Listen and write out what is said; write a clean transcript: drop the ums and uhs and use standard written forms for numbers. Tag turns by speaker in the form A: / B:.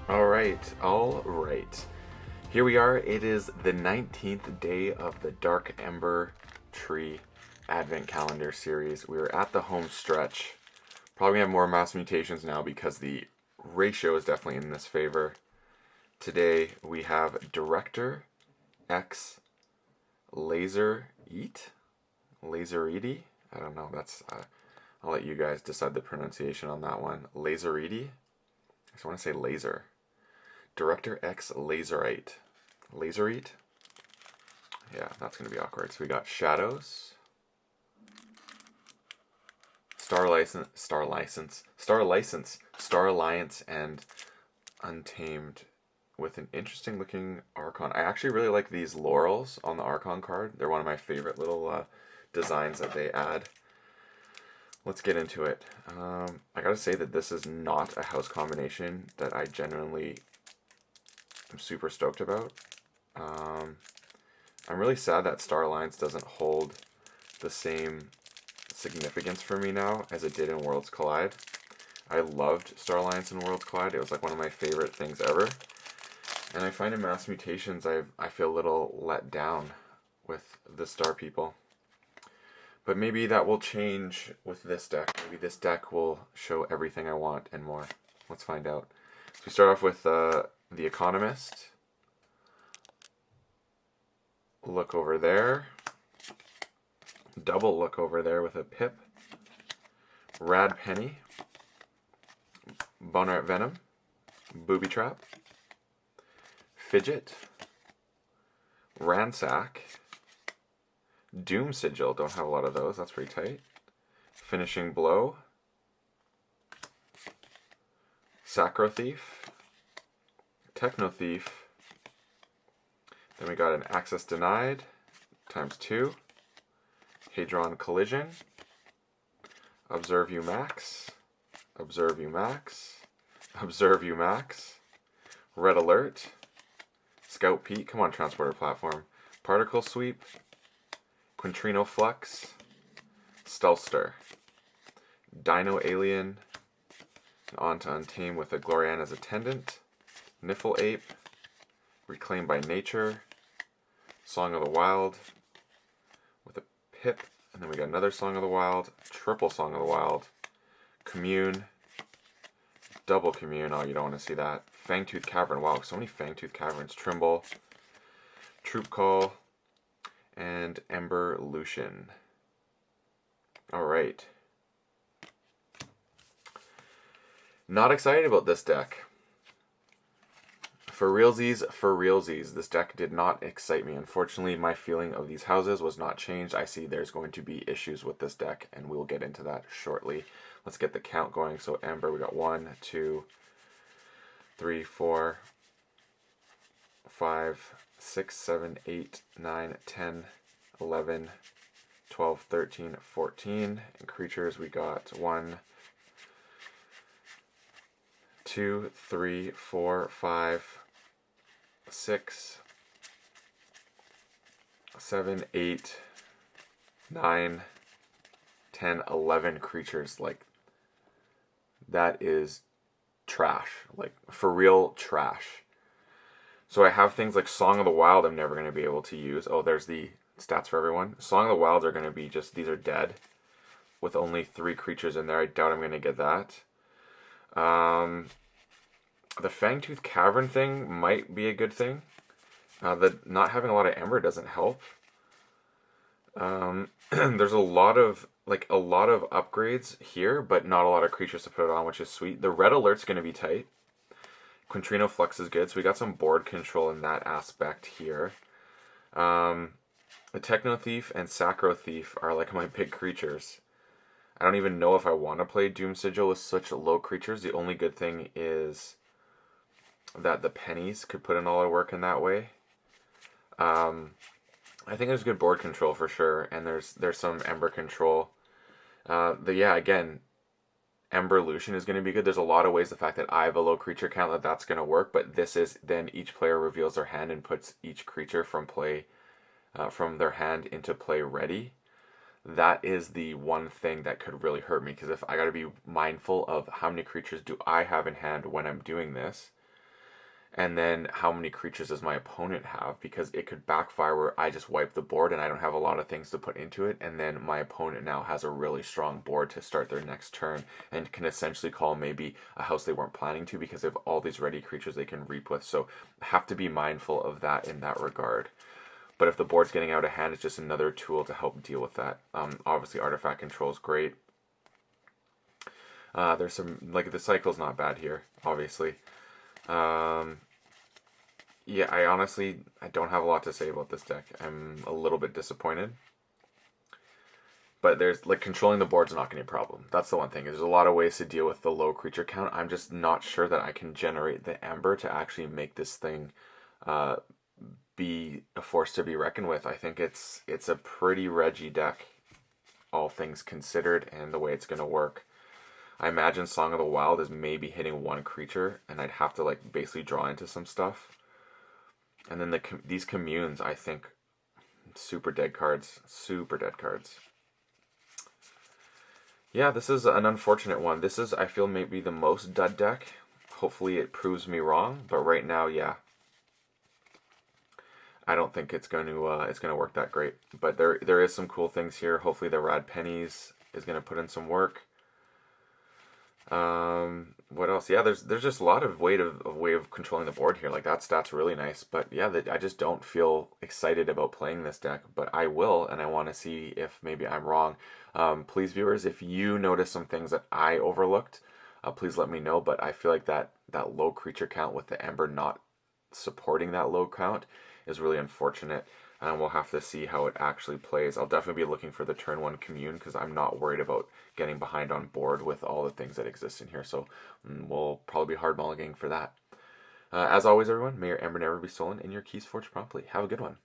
A: All right. Here we are. It is the 19th day of the Dark Ember Tree Advent Calendar series. We are at the home stretch. Probably have more mass mutations now because the ratio is definitely in this favor. Today we have Director X Laser Eat. Laseriti? I don't know. I'll let you guys decide the pronunciation on that one. Laseriti? I just want to say laser. Director X Laserite. Laserite? Yeah, that's going to be awkward. So we got Shadows, Star Alliance, and Untamed with an interesting looking Archon. I actually really like these laurels on the Archon card. They're one of my favorite little designs that they add. Let's get into it. I gotta say that this is not a house combination that I genuinely am super stoked about. I'm really sad that Star Alliance doesn't hold the same significance for me now as it did in Worlds Collide. I loved Star Alliance in Worlds Collide. It was like one of my favorite things ever. And I find in Mass Mutations I feel a little let down with the Star people. But maybe that will change with this deck. Maybe this deck will show everything I want and more. Let's find out. So we start off with The Economist. Look over there. Double look over there with a Pip. Rad Penny. Boneheart Venom. Booby Trap. Fidget. Ransack. Doom Sigil, don't have a lot of those, that's pretty tight. Finishing Blow. Sacro Thief. Techno Thief. Then we got an Access Denied, ×2. Hadron Collision. Observe You Max. Observe You Max. Observe You Max. Red Alert. Scout Pete, come on Transporter Platform. Particle Sweep. Quintrino Flux, Stealthster, Dino Alien, on to Untamed with a Gloriana's Attendant, Niffle Ape, Reclaimed by Nature, Song of the Wild, with a Pip, and then we got another Song of the Wild, triple Song of the Wild, Commune, double Commune, oh you don't want to see that, Fangtooth Cavern, wow, so many Fangtooth Caverns, Trimble, Troop Call, and Ember Lucian. Alright. Not excited about this deck. For realsies, this deck did not excite me. Unfortunately, my feeling of these houses was not changed. I see there's going to be issues with this deck, and we'll get into that shortly. Let's get the count going. So Ember, we got 1, 2, 3, 4, 5, 6, 7, 8, 9, 10, 11, 12, 13, 14. And creatures, we got 1, 2, 3, 4, 5, 6, 7, 8, 9, 10, 11 creatures. Like, that is trash. Like, for real trash. So I have things like Song of the Wild I'm never going to be able to use. Oh, there's the stats for everyone. Song of the Wilds are going to be just, these are dead. With only 3 creatures in there. I doubt I'm going to get that. The Fangtooth Cavern thing might be a good thing. The not having a lot of Ember doesn't help. There's a lot of upgrades here, but not a lot of creatures to put it on, which is sweet. The Red Alert's going to be tight. Quintrino Flux is good, so we got some board control in that aspect here. The Techno Thief and Sacro Thief are like my big creatures. I don't even know if I want to play Doom Sigil with such low creatures. The only good thing is that the pennies could put in all our work in that way. I think there's good board control for sure, and there's some Ember control. Again, Ember Lucian is going to be good. There's a lot of ways the fact that I have a low creature count that's going to work, but this is then each player reveals their hand and puts each creature from their hand into play ready. That is the one thing that could really hurt me, because if I got to be mindful of how many creatures do I have in hand when I'm doing this, And then how many creatures does my opponent have? Because it could backfire where I just wipe the board and I don't have a lot of things to put into it, and then my opponent now has a really strong board to start their next turn and can essentially call maybe a house they weren't planning to because of all these ready creatures they can reap with. So have to be mindful of that in that regard. But if the board's getting out of hand, it's just another tool to help deal with that. Obviously, artifact control is great. There's some, like, the cycle's not bad here, obviously. Yeah, I don't have a lot to say about this deck. I'm a little bit disappointed. But there's, like, controlling the board's not going to be a problem. That's the one thing. There's a lot of ways to deal with the low creature count. I'm just not sure that I can generate the Ember to actually make this thing be a force to be reckoned with. I think it's a pretty Reggie deck, all things considered, and the way it's going to work. I imagine Song of the Wild is maybe hitting one creature, and I'd have to, like, basically draw into some stuff. And then these communes, I think, super dead cards. Super dead cards. Yeah, this is an unfortunate one. This is, I feel, maybe the most dud deck. Hopefully it proves me wrong, but right now, yeah, I don't think it's going to work that great. But there is some cool things here. Hopefully the Rad Pennies is going to put in some work. What else? Yeah, there's just a lot of way of controlling the board here. Like, that stat's really nice, but yeah, I just don't feel excited about playing this deck. But I will, and I want to see if maybe I'm wrong. Please, viewers, if you notice some things that I overlooked, please let me know. But I feel like that low creature count with the Ember not supporting that low count is really unfortunate. And we'll have to see how it actually plays. I'll definitely be looking for the turn 1 commune because I'm not worried about getting behind on board with all the things that exist in here. So we'll probably be hard mulliganing for that. As always, everyone, may your Ember never be stolen and your keys forged promptly. Have a good one.